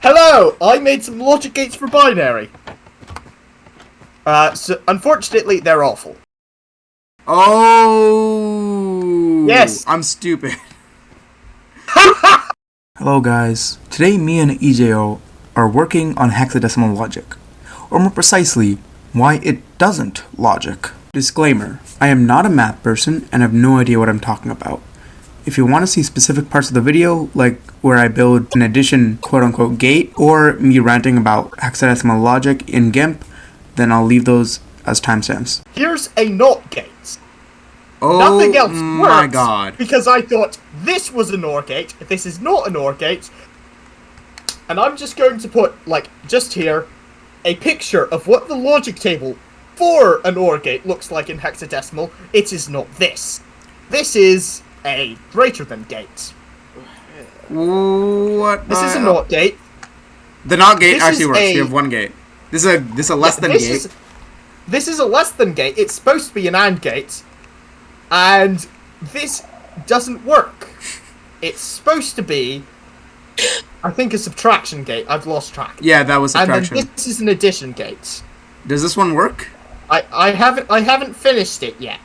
Hello! I made some logic gates for binary. So unfortunately, they're awful. Oh! Yes! I'm stupid. Hello guys, today me and EJO are working on hexadecimal logic, or more precisely, why it doesn't logic. Disclaimer, I am not a math person and have no idea what I'm talking about. If you want to see specific parts of the video, like where I build an addition quote-unquote gate, or me ranting about hexadecimal logic in Gimp, then I'll leave those as timestamps. Here's a NOT gate. Oh, Nothing else my works God. because I thought this was an OR gate, this is not an OR gate, and I'm just going to put, like, just here, a picture of what the logic table for an OR gate looks like in hexadecimal. It is not this. This is a greater than gate. What? This is a NOT gate. The NOT gate This actually is works. a- We have one gate. This is a less than gate. This is a less than gate. It's supposed to be an AND gate. And this doesn't work. It's supposed to be, I think, a subtraction gate. I've lost track. Yeah, that was subtraction. And then this is an addition gate. Does this one work? I haven't finished it yet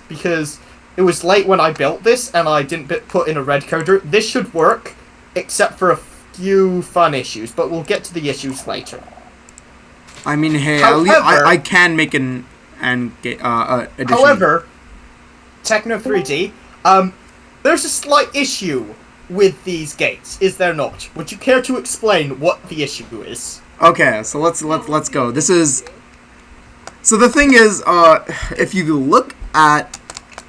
because it was late when I built this and I didn't put in a red coder. This should work, except for a few fun issues, but we'll get to the issues later. I mean, hey, However- at least I can make an addition. However, Techno 3D, there's a slight issue with these gates, is there not? Would you care to explain what the issue is? Okay, so let's go. This is. So the thing is, if you look at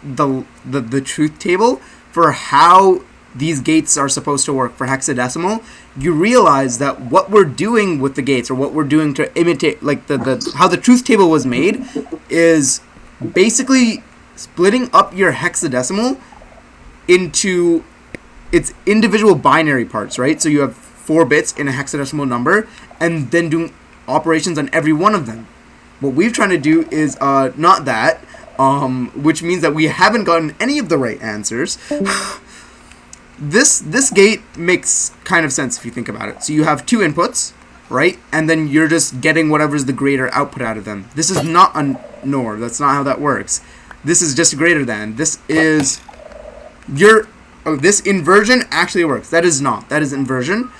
the truth table for how these gates are supposed to work for hexadecimal, you realize that what we're doing with the gates, or what we're doing to imitate, like how the truth table was made, is basically splitting up your hexadecimal into its individual binary parts, right? So you have 4 bits in a hexadecimal number, and then doing operations on every one of them. What we're trying to do is not that, which means that we haven't gotten any of the right answers. This gate makes kind of sense if you think about it. So you have 2 inputs, right? And then you're just getting whatever's the greater output out of them. This is not a NOR. That's not how that works. This is just greater than. This is this inversion actually works. That is not. That is inversion.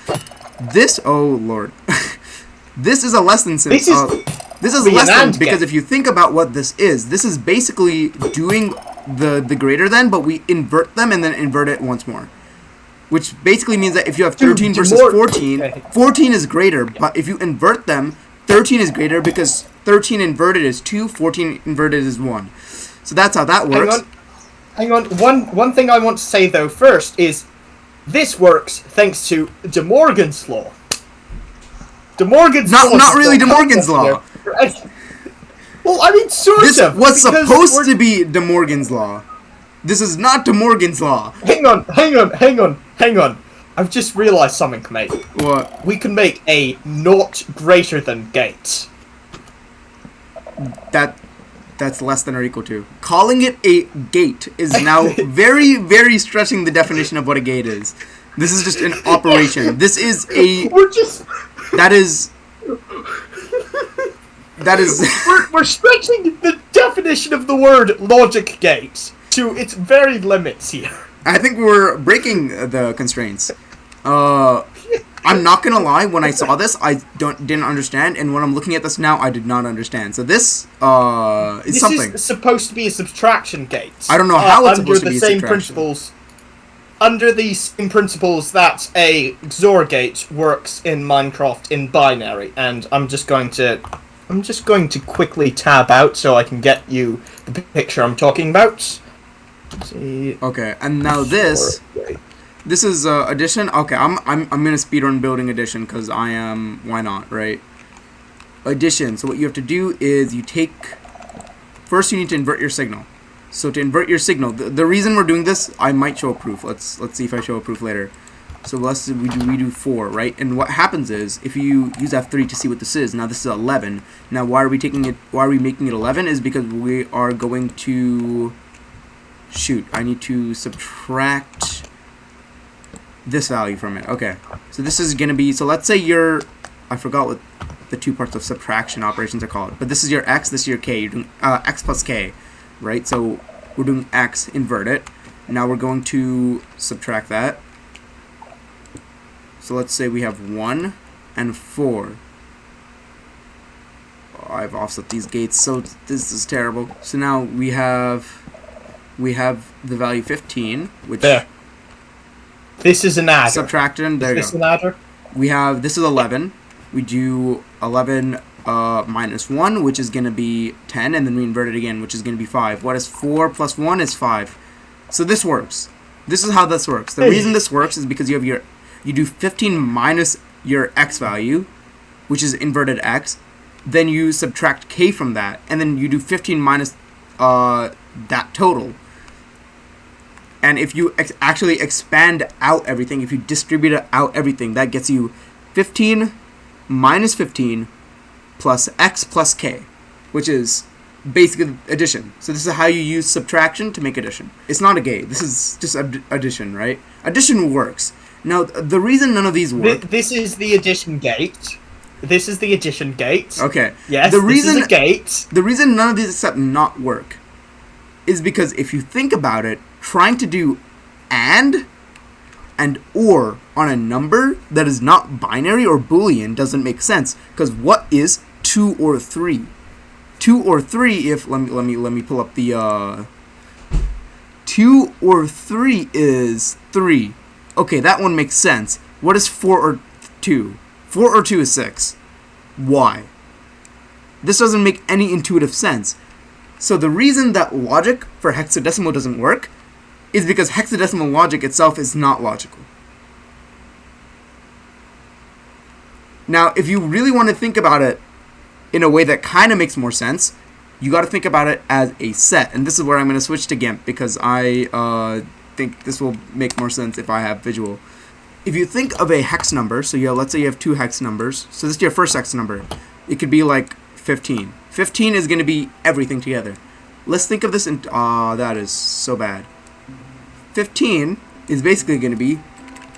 This, oh lord. This is a less than symbol. This is less than, because if you think about what this is basically doing the greater than, but we invert them and then invert it once more. Which basically means that if you have 13 versus 14, 14 is greater, but if you invert them, 13 is greater because 13 inverted is 2, 14 inverted is 1. So that's how that works. Hang on. One thing I want to say though first is this works thanks to De Morgan's law. De Morgan's law. Not really De Morgan's law. Well, I mean, sort This of. was supposed to be De Morgan's law. This is not De Morgan's law. Hang on. I've just realised something, mate. What? We can make a not greater than gate. That's less than or equal to. Calling it a gate is now very, very stretching the definition of what a gate is. This is just an operation. This is a... We're stretching the definition of the word logic gate to its very limits here. I think we're breaking the constraints. I'm not gonna lie, when I saw this, I didn't understand, and when I'm looking at this now, I did not understand. So this is something. This is supposed to be a subtraction gate. I don't know how it's supposed to be a subtraction. Under the same principles that a XOR gate works in Minecraft in binary, and I'm just going to quickly tab out so I can get you the picture I'm talking about. Let's see. Okay, and now this is addition. Okay, I'm gonna speedrun building addition because I am. Why not, right? Addition. So what you have to do is you first you need to invert your signal. So to invert your signal, the reason we're doing this, I might show a proof. Let's see if I show a proof later. So we do 4, right? And what happens is if you use F3 to see what this is. Now this is 11. Now why are we making it 11? Is because we are going to shoot. I need to subtract this value from it. Okay, so this is gonna be, so let's say you're, I forgot what the two parts of subtraction operations are called, but this is your x, this is your k. You're doing x plus k, right? So we're doing x, invert it. Now we're going to subtract that. So let's say we have 1 and 4. Oh, I've offset these gates, so this is terrible. So now we have the value 15, which there. This is an adder. subtraction. There you Is this go. an adder? We have, this is 11. We do 11 minus 1, which is going to be 10, and then we invert it again, which is going to be 5. What is 4 plus 1 is 5. So this works. This is how this works. The reason this works is because you do 15 minus your x value, which is inverted x, then you subtract k from that, and then you do 15 minus that total. And if you actually expand out everything, if you distribute out everything, that gets you 15 minus 15 plus x plus k, which is basically addition. So this is how you use subtraction to make addition. It's not a gate. This is just addition, right? Addition works. Now, the reason none of these work... This is the addition gate. This is the addition gate. Okay. Yes, the reason, this is a gate. The reason none of these except not work is because if you think about it, trying to do and or on a number that is not binary or Boolean doesn't make sense. Because what is 2 or 3? 2 or 3, if let me pull up the 2 or 3 is 3. Okay, that one makes sense. What is 4 or 2? 4 or 2 is 6. Why? This doesn't make any intuitive sense. So the reason that logic for hexadecimal doesn't work is because hexadecimal logic itself is not logical. Now, if you really want to think about it in a way that kind of makes more sense, you got to think about it as a set. And this is where I'm going to switch to Gimp, because I think this will make more sense if I have visual. If you think of a hex number, so let's say you have 2 hex numbers. So this is your first hex number. It could be like 15. 15 is going to be everything together. Let's think of this in... that is so bad. 15 is basically going to be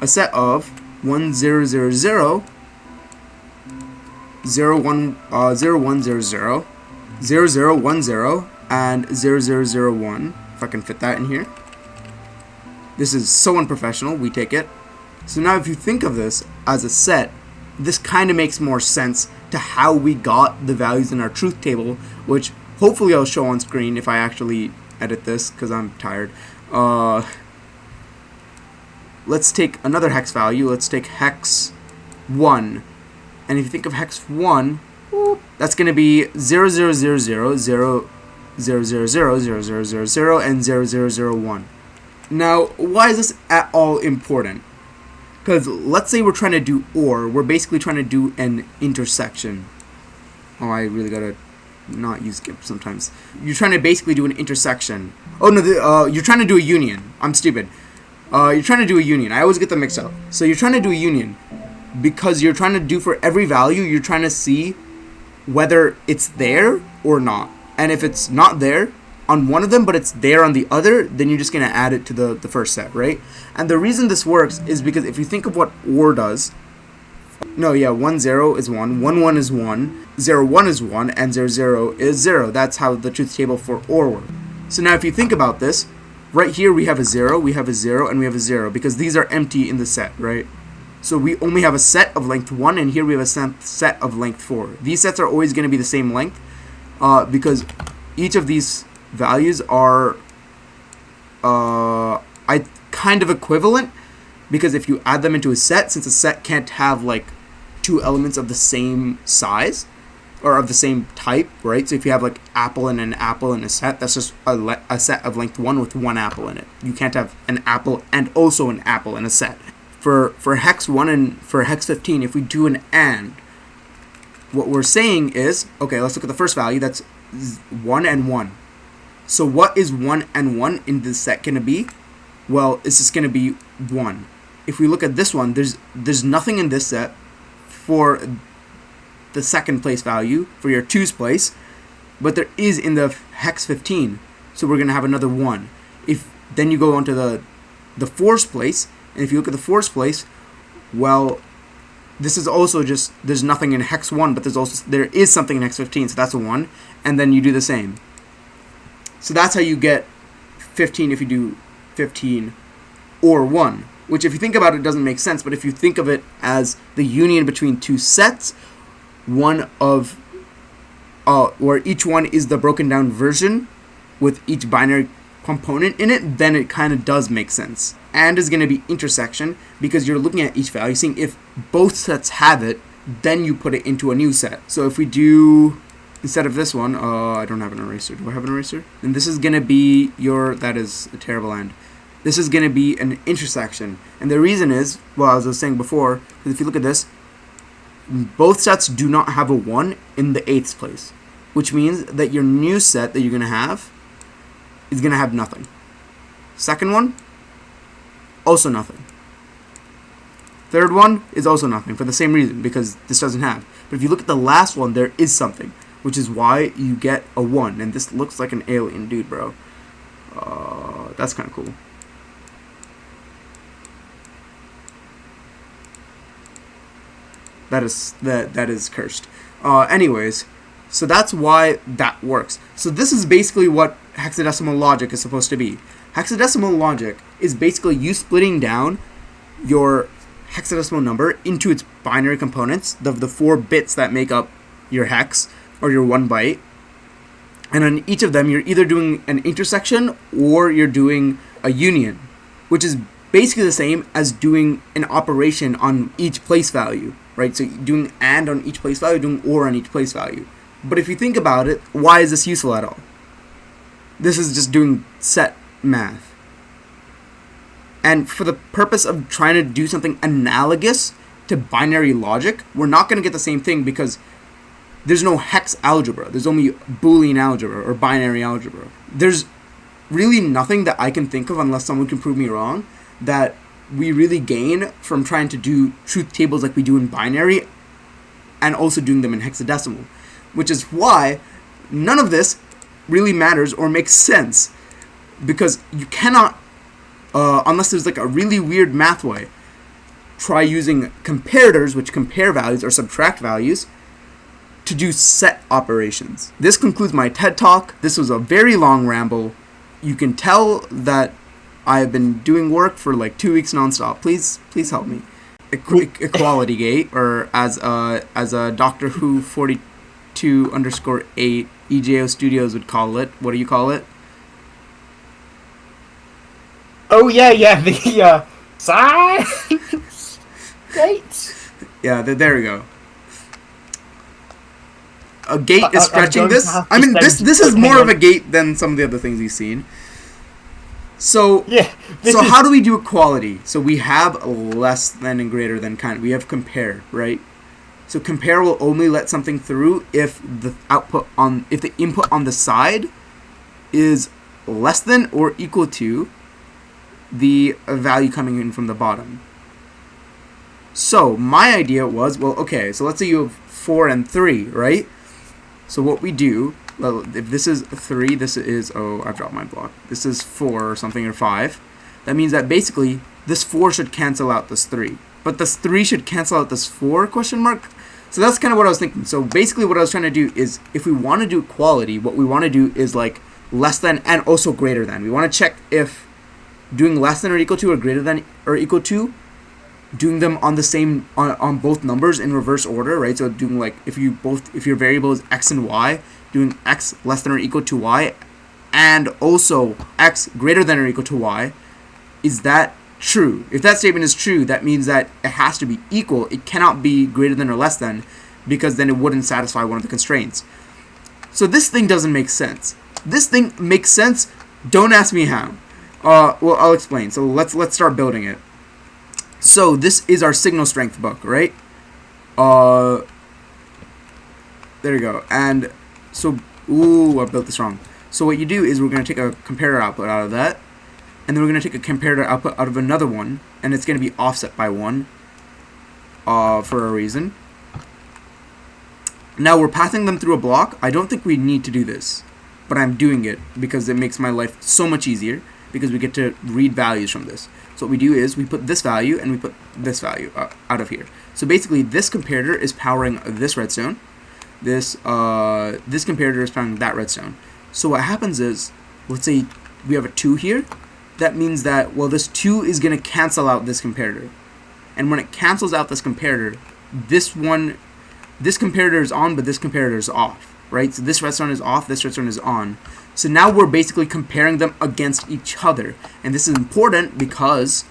a set of 1, 0, 0, 0, 0, 1, 0, 1, 0, 0, 0, 0, 1, 0, and 0, 0, 0, 1. If I can fit that in here. This is so unprofessional. We take it. So now if you think of this as a set, this kind of makes more sense to how we got the values in our truth table, which hopefully I'll show on screen if I actually edit this, because I'm tired. Let's take another hex value. Let's take hex 1. And if you think of hex 1, that's going to be 0, 0, 0, 0, 0, 0, 0, 0, 0, 0, 0, 0, and 0, 0, 0, 1. Now, why is this at all important? Because let's say we're trying to do OR. We're basically trying to do an intersection. Oh, I really gotta not use Gimp sometimes. You're trying to basically do an intersection. Oh, no, you're trying to do a union. I'm stupid. You're trying to do a union. I always get them mixed up. So you're trying to do a union because you're trying to do for every value, you're trying to see whether it's there or not. And if it's not there on one of them, but it's there on the other, then you're just going to add it to the first set, right? And the reason this works is because if you think of what OR does, 1, 0 is 1, 1, 1 is 1, 0, 1 is 1, and 0, 0 is 0. That's how the truth table for OR works. So now if you think about this, right here we have a 0, we have a 0, and we have a 0, because these are empty in the set, right? So we only have a set of length 1, and here we have a set of length 4. These sets are always going to be the same length, because each of these values are kind of equivalent, because if you add them into a set, since a set can't have like 2 elements of the same size or of the same type, right? So if you have like apple and an apple in a set, that's just a set of length 1 with 1 apple in it. You can't have an apple and also an apple in a set. For hex 1 and for hex 15, if we do an AND, what we're saying is, okay, let's look at the first value. That's 1 and 1. So what is 1 and 1 in this set going to be? Well, it's just going to be 1. If we look at this one, there's nothing in this set for the second place value, for your 2's place, but there is in the hex 15. So we're going to have another 1. If then you go onto the 4's place, And if you look at the 4's place, well, this is also just, there's nothing in hex 1, but there is something in hex 15, so that's a 1. And then you do the same. So that's how you get 15 if you do 15 or 1. Which, if you think about it, doesn't make sense. But if you think of it as the union between two sets, one of where each one is the broken down version with each binary component in it, then it kind of does make sense. And is going to be intersection, because you're looking at each value, seeing if both sets have it, then you put it into a new set. So if we do, instead of this one, I don't have an eraser. Do I have an eraser? And this is going to be that is a terrible end. This is going to be an intersection. And the reason is, well, as I was saying before, if you look at this, both sets do not have a 1 in the 8th place, which means that your new set that you're going to have is going to have nothing. Second one, also nothing. Third one is also nothing for the same reason, because this doesn't have. But if you look at the last one, there is something, which is why you get a 1. And this looks like an alien dude, bro. That's kind of cool. That is cursed. Anyways, so that's why that works. So this is basically what hexadecimal logic is supposed to be. Hexadecimal logic is basically you splitting down your hexadecimal number into its binary components, the 4 bits that make up your hex or your 1 byte. And on each of them, you're either doing an intersection or you're doing a union, which is basically the same as doing an operation on each place value, right? So doing AND on each place value, doing OR on each place value. But if you think about it, why is this useful at all? This is just doing set math. And for the purpose of trying to do something analogous to binary logic, we're not going to get the same thing because there's no hex algebra. There's only Boolean algebra or binary algebra. There's really nothing that I can think of, unless someone can prove me wrong, that we really gain from trying to do truth tables like we do in binary and also doing them in hexadecimal. Which is why none of this really matters or makes sense, because you cannot, unless there's like a really weird math way, try using comparators, which compare values or subtract values, to do set operations. This concludes my TED Talk. This was a very long ramble. You can tell that I have been doing work for like 2 weeks nonstop. Please help me. Equality Gate, or as a Doctor Who 42_8 EJO Studios would call it. What do you call it? Oh yeah, the science gate. Yeah, there we go. A gate is stretching this. I mean, this is more of a gate than some of the other things you've seen. So yeah. So how do we do equality? So we have less than and greater than kind. We have compare, right? So compare will only let something through if the input on the side is less than or equal to the value coming in from the bottom. So my idea was, well, okay, so let's say you have 4 and 3, right? So what we do, well, if this is 3, this is, I've dropped my block. This is 4 or something, or 5. That means that basically this 4 should cancel out this 3. But this 3 should cancel out this 4, question mark? So that's kind of what I was thinking. So basically what I was trying to do is, if we want to do equality, what we want to do is like less than and also greater than. We want to check if doing less than or equal to or greater than or equal to, doing them on the same, on both numbers in reverse order, right? So doing like, if your variable is x and y, doing x less than or equal to y, and also x greater than or equal to y, is that true? If that statement is true, that means that it has to be equal. It cannot be greater than or less than, because then it wouldn't satisfy one of the constraints. So this thing doesn't make sense. This thing makes sense. Don't ask me how. Well, I'll explain. So let's start building it. So this is our signal strength book, right? There we go. And so, I built this wrong. So what you do is we're going to take a comparator output out of that, and then we're going to take a comparator output out of another one, and it's going to be offset by 1 for a reason. Now we're passing them through a block. I don't think we need to do this, but I'm doing it because it makes my life so much easier, because we get to read values from this. So So what we do is we put this value and we put this value out of here. So basically, this comparator is powering this redstone. This comparator is powering that redstone. So what happens is, let's say we have a 2 here. That means that, well, this 2 is going to cancel out this comparator. And when it cancels out this comparator, this comparator is on, but this comparator is off, right? So this redstone is off, this redstone is on. So now we're basically comparing them against each other. And this is important because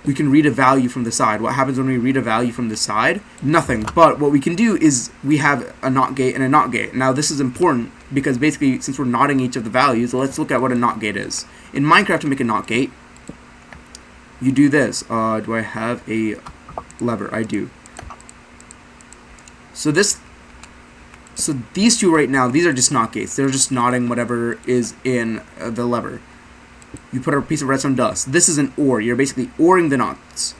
we can read a value from the side. What happens when we read a value from the side? Nothing. But what we can do is we have a NOT gate and a NOT gate. Now this is important because basically, since we're NOTing each of the values, let's look at what a NOT gate is. In Minecraft, to make a NOT gate, you do this. Do I have a lever? I do. So these two right now, these are just NOT gates. They're just knotting whatever is in the lever. You put a piece of redstone dust. This is an OR. You're basically ORing the knots.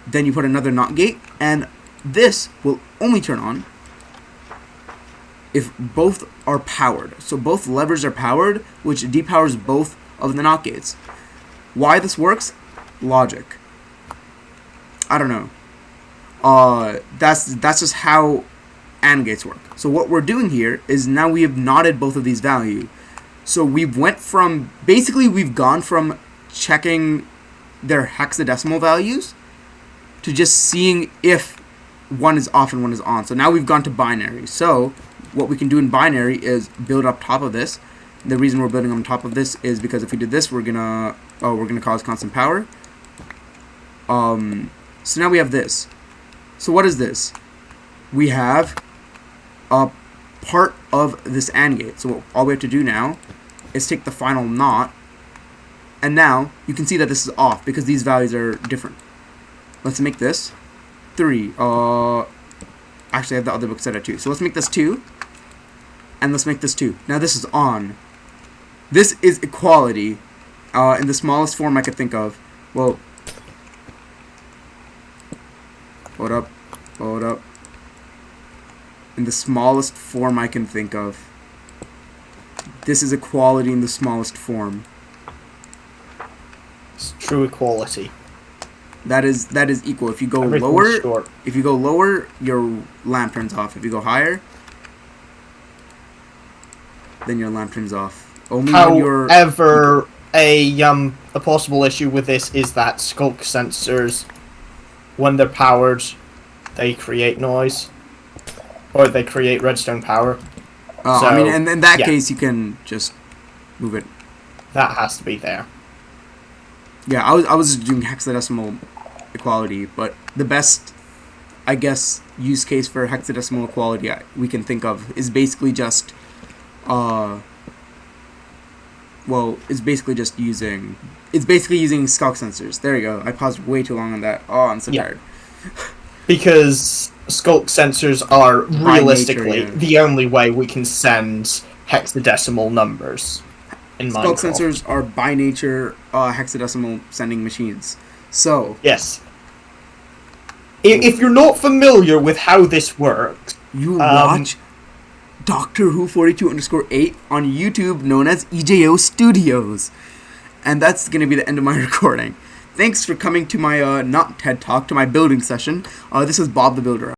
Then you put another NOT gate, and this will only turn on if both are powered. So both levers are powered, which depowers both of the NOT gates. Why this works? Logic. I don't know. That's just how AND gates work. So what we're doing here is now we have knotted both of these values. So we've gone from checking their hexadecimal values to just seeing if one is off and one is on. So now we've gone to binary. So what we can do in binary is build up top of this. The reason we're building on top of this is because if we did this, we're gonna cause constant power. So now we have this. So what is this? We have a part of this AND gate. So all we have to do now is take the final NOT, and now you can see that this is off because these values are different. Let's make this 3. Actually, I have the other book set at 2. So let's make this 2, and let's make this 2. Now this is on. This is equality in the smallest form I could think of. Well, hold up. In the smallest form I can think of. This is equality in the smallest form. It's true equality. That is equal. If you go lower, your lamp turns off. If you go higher, then your lamp turns off. Only when you're However, a possible issue with this is that skulk sensors, when they're powered, they create noise. Or they create redstone power. So, I mean, and in that case, you can just move it. That has to be there. Yeah, I was doing hexadecimal equality, but the best, I guess, use case for hexadecimal equality we can think of is basically just, it's basically using skulk sensors. There you go. I paused way too long on that. Oh, I'm so tired. Because skulk sensors are realistically nature, the only way we can send hexadecimal numbers in Minecraft. Skulk sensors are by nature hexadecimal sending machines. So yes, if you're not familiar with how this works, you watch Doctor Who 42_8 on YouTube, known as EJO Studios, and that's gonna be the end of my recording. Thanks for coming to my not TED Talk, to my building session. This is Bob the Builder.